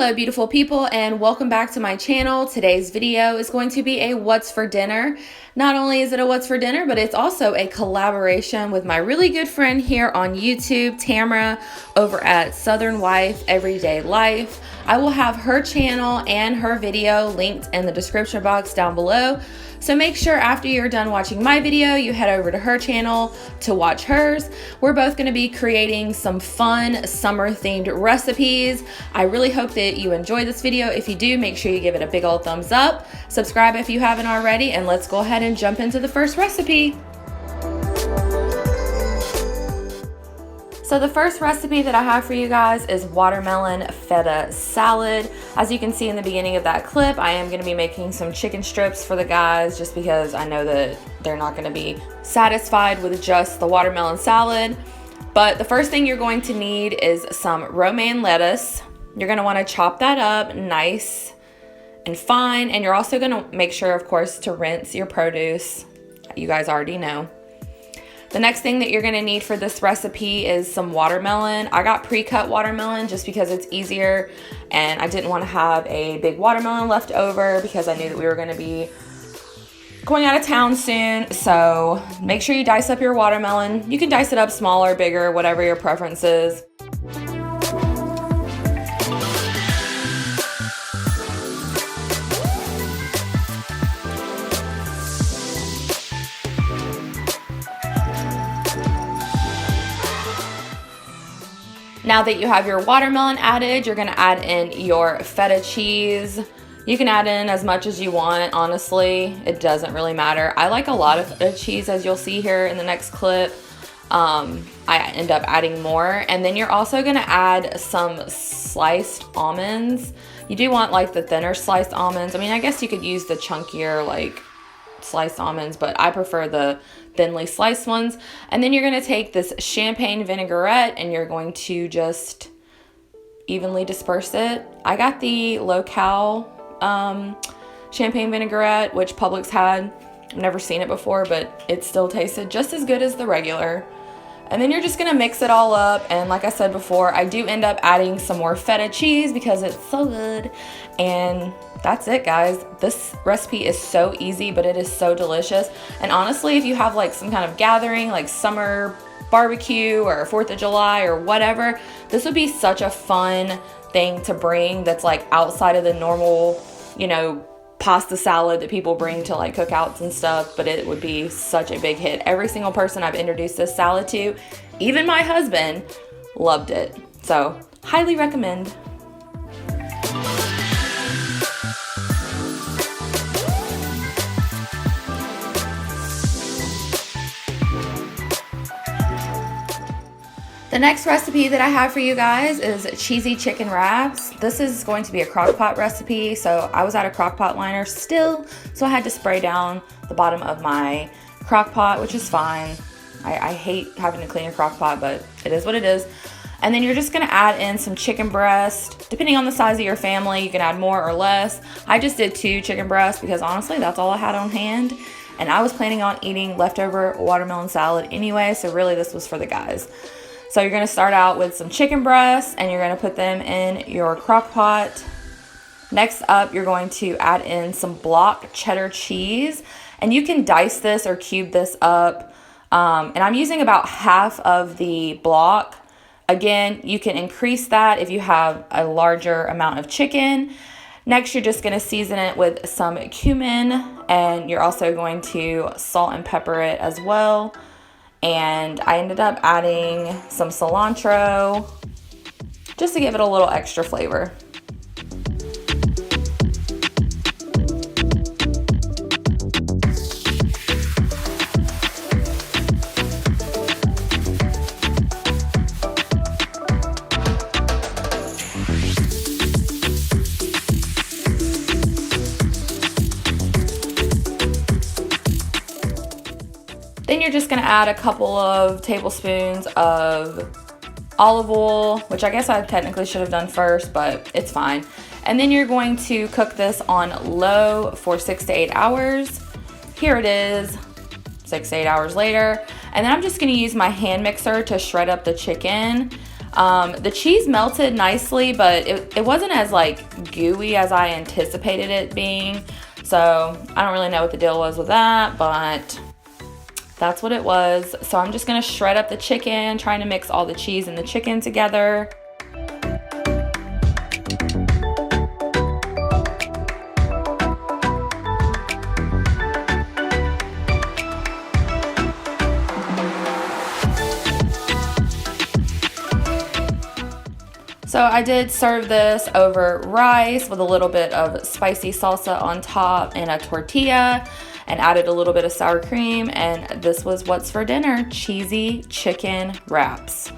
Hello beautiful people, and welcome back to my channel. Today's video is going to be a what's for dinner. Not only is it a what's for dinner, but it's also a collaboration with my really good friend here on YouTube, Tamara, over at Southern Wife Everyday Life. I will have her channel and her video linked in the description box down below. So make sure after you're done watching my video, you head over to her channel to watch hers. We're both going to be creating some fun summer themed recipes. I really hope that you enjoy this video. If you do, make sure you give it a big old thumbs up. Subscribe if you haven't already, and let's go ahead and jump into the first recipe. So the first recipe that I have for you guys is watermelon feta salad. As you can see in the beginning of that clip, I am going to be making some chicken strips for the guys just because I know that they're not going to be satisfied with just the watermelon salad. But the first thing you're going to need is some romaine lettuce. You're going to want to chop that up nice and fine, and you're also going to make sure, of course, to rinse your produce. You guys already know. The next thing that you're going to need for this recipe is some watermelon. I got pre-cut watermelon just because it's easier, and I didn't want to have a big watermelon left over because I knew that we were going to be going out of town soon. So make sure you dice up your watermelon. You can dice it up smaller, bigger, whatever your preference is. Now that you have your watermelon added, you're gonna add in your feta cheese. You can add in as much as you want, honestly. It doesn't really matter. I like a lot of feta cheese, as you'll see here in the next clip. I end up adding more. And then you're also gonna add some sliced almonds. You do want like the thinner sliced almonds. I mean, I guess you could use the chunkier like sliced almonds, but I prefer the thinly sliced ones. And then you're going to take this champagne vinaigrette and you're going to just evenly disperse it. I got the low-cal champagne vinaigrette, which Publix had. I've never seen it before, but it still tasted just as good as the regular. And then you're just going to mix it all up. And like I said before, I do end up adding some more feta cheese because it's so good. And that's it, guys. This recipe is so easy, but it is so delicious. And honestly, if you have like some kind of gathering, like summer barbecue or 4th of July or whatever, this would be such a fun thing to bring that's like outside of the normal, you know, pasta salad that people bring to like cookouts and stuff, but it would be such a big hit. Every single person I've introduced this salad to, even my husband, loved it. So, highly recommend. The next recipe that I have for you guys is cheesy chicken wraps. This is going to be a crock pot recipe. So I was out of crock pot liner still, so I had to spray down the bottom of my crock pot, which is fine. I hate having to clean a crock pot, but it is what it is. And then you're just gonna add in some chicken breast. Depending on the size of your family, you can add more or less. I just did 2 chicken breasts because honestly, that's all I had on hand. And I was planning on eating leftover watermelon salad anyway, so really this was for the guys. So you're going to start out with some chicken breasts and you're going to put them in your crock pot. Next up, you're going to add in some block cheddar cheese, and you can dice this or cube this up. And I'm using about half of the block. Again, you can increase that if you have a larger amount of chicken. Next, you're just going to season it with some cumin, and you're also going to salt and pepper it as well. And I ended up adding some cilantro just to give it a little extra flavor. Then you're just going to add a couple of tablespoons of olive oil, which I guess I technically should have done first, but it's fine. And then you're going to cook this on low for 6 to 8 hours. Here it is, 6 to 8 hours later. And then I'm just going to use my hand mixer to shred up the chicken. The cheese melted nicely, but it wasn't as like gooey as I anticipated it being. So I don't really know what the deal was with that, but that's what it was. So I'm just gonna shred up the chicken, trying to mix all the cheese and the chicken together. So I did serve this over rice with a little bit of spicy salsa on top and a tortilla, and added a little bit of sour cream, and this was what's for dinner: cheesy chicken wraps.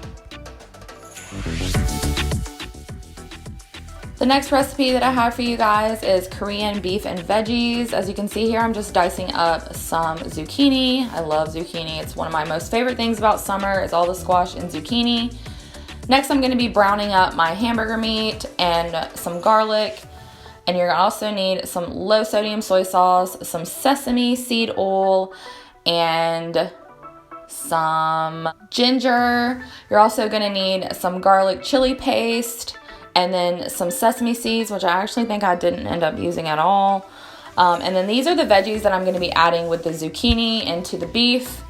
The next recipe that I have for you guys is Korean beef and veggies. As you can see here, I'm just dicing up some zucchini. I love zucchini. It's one of my most favorite things about summer is all the squash and zucchini. Next, I'm gonna be browning up my hamburger meat and some garlic. And you're gonna also need some low sodium soy sauce, some sesame seed oil, and some ginger. You're also gonna need some garlic chili paste, and then some sesame seeds, which I actually think I didn't end up using at all. And then these are the veggies that I'm gonna be adding with the zucchini into the beef.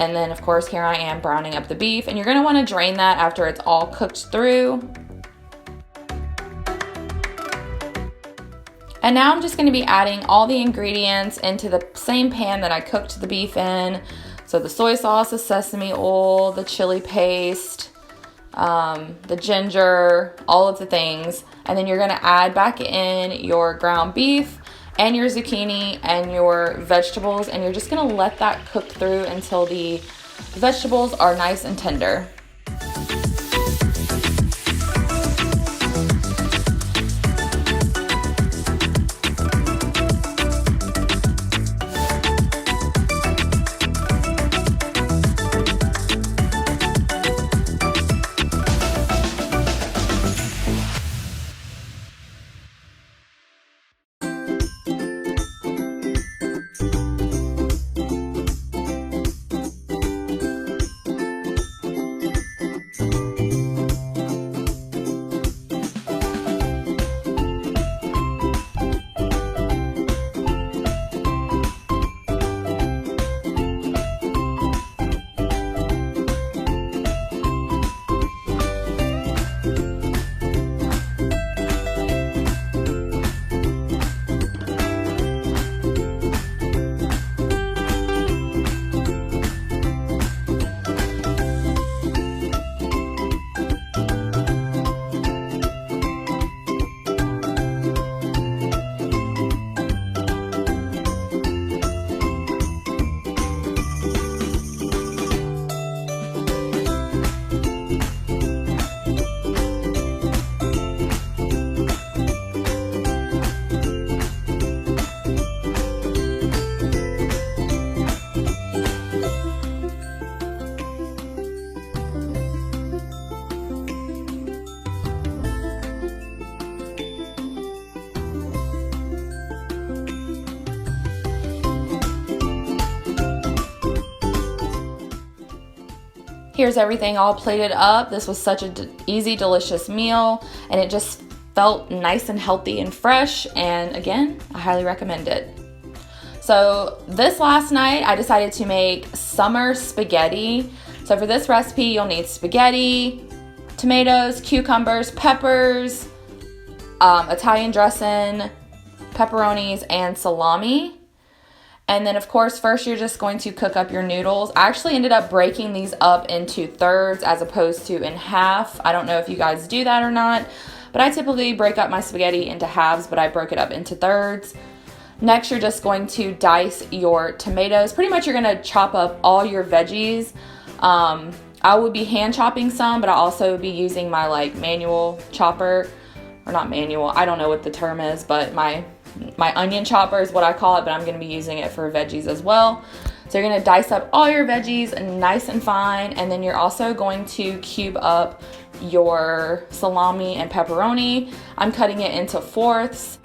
And then of course here I am browning up the beef, and you're gonna wanna drain that after it's all cooked through. And now I'm just gonna be adding all the ingredients into the same pan that I cooked the beef in. So the soy sauce, the sesame oil, the chili paste, the ginger, all of the things. And then you're gonna add back in your ground beef and your zucchini and your vegetables, and you're just gonna let that cook through until the vegetables are nice and tender. Here's everything all plated up. This was such an easy, delicious meal, and it just felt nice and healthy and fresh. And again, I highly recommend it. So this last night, I decided to make summer spaghetti. So for this recipe, you'll need spaghetti, tomatoes, cucumbers, peppers, Italian dressing, pepperonis, and salami. And then of course, first you're just going to cook up your noodles. I actually ended up breaking these up into thirds as opposed to in half. I don't know if you guys do that or not, but I typically break up my spaghetti into halves, but I broke it up into thirds. Next, you're just going to dice your tomatoes. Pretty much you're gonna chop up all your veggies. I would be hand chopping some, but I also would be using my like manual chopper, or not manual, I don't know what the term is, but my onion chopper is what I call it, but I'm gonna be using it for veggies as well. So you're gonna dice up all your veggies nice and fine, and then you're also going to cube up your salami and pepperoni. I'm cutting it into fourths.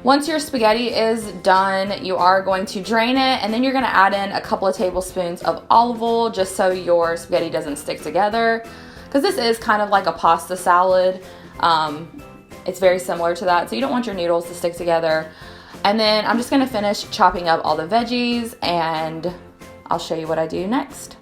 Once your spaghetti is done, you are going to drain it, and then you're gonna add in a couple of tablespoons of olive oil just so your spaghetti doesn't stick together, because this is kind of like a pasta salad. It's very similar to that, so you don't want your noodles to stick together. And then I'm just gonna finish chopping up all the veggies, and I'll show you what I do next.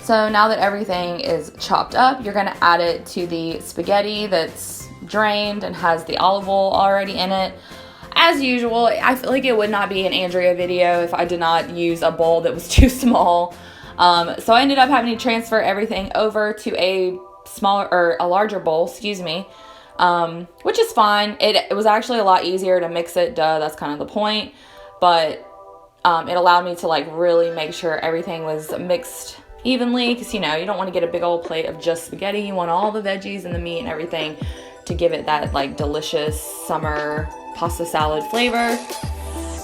So now that everything is chopped up, you're gonna add it to the spaghetti that's drained and has the olive oil already in it. As usual, I feel like it would not be an Andrea video if I did not use a bowl that was too small. So I ended up having to transfer everything over to a larger bowl, which is fine. It was actually a lot easier to mix it, that's kind of the point. But it allowed me to like really make sure everything was mixed evenly, because you don't want to get a big old plate of just spaghetti. You want all the veggies and the meat and everything to give it that like delicious summer pasta salad flavor.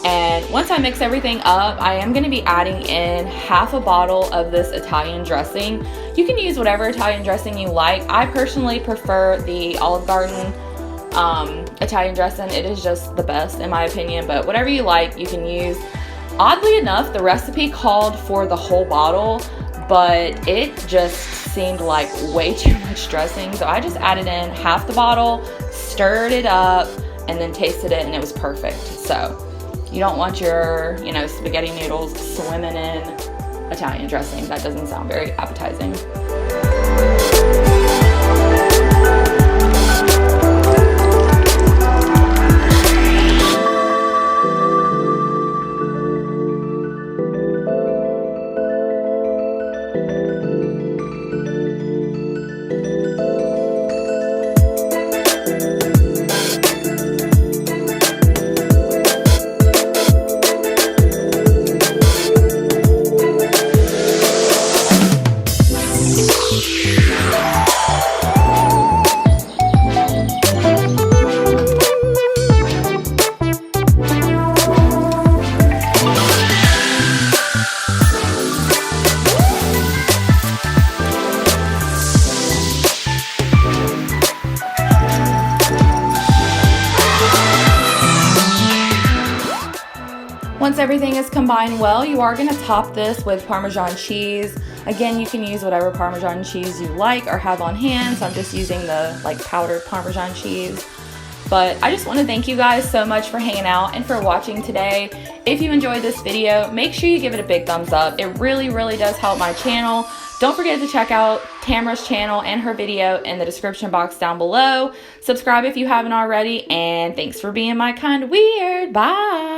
And once I mix everything up, I am going to be adding in half a bottle of this Italian dressing. You can use whatever Italian dressing you like. I personally prefer the Olive Garden Italian dressing. It is just the best in my opinion, but whatever you like, you can use. Oddly enough, the recipe called for the whole bottle, but it just seemed like way too much dressing. So I just added in half the bottle, stirred it up, and then tasted it, and it was perfect. So you don't want your, spaghetti noodles swimming in Italian dressing. That doesn't sound very appetizing. Once everything is combined well, you are going to top this with Parmesan cheese. Again, you can use whatever Parmesan cheese you like or have on hand. So I'm just using the powdered Parmesan cheese. But I just want to thank you guys so much for hanging out and for watching today. If you enjoyed this video, make sure you give it a big thumbs up. It really, really does help my channel. Don't forget to check out Tamara's channel and her video in the description box down below. Subscribe if you haven't already, and thanks for being my kind of weird. Bye!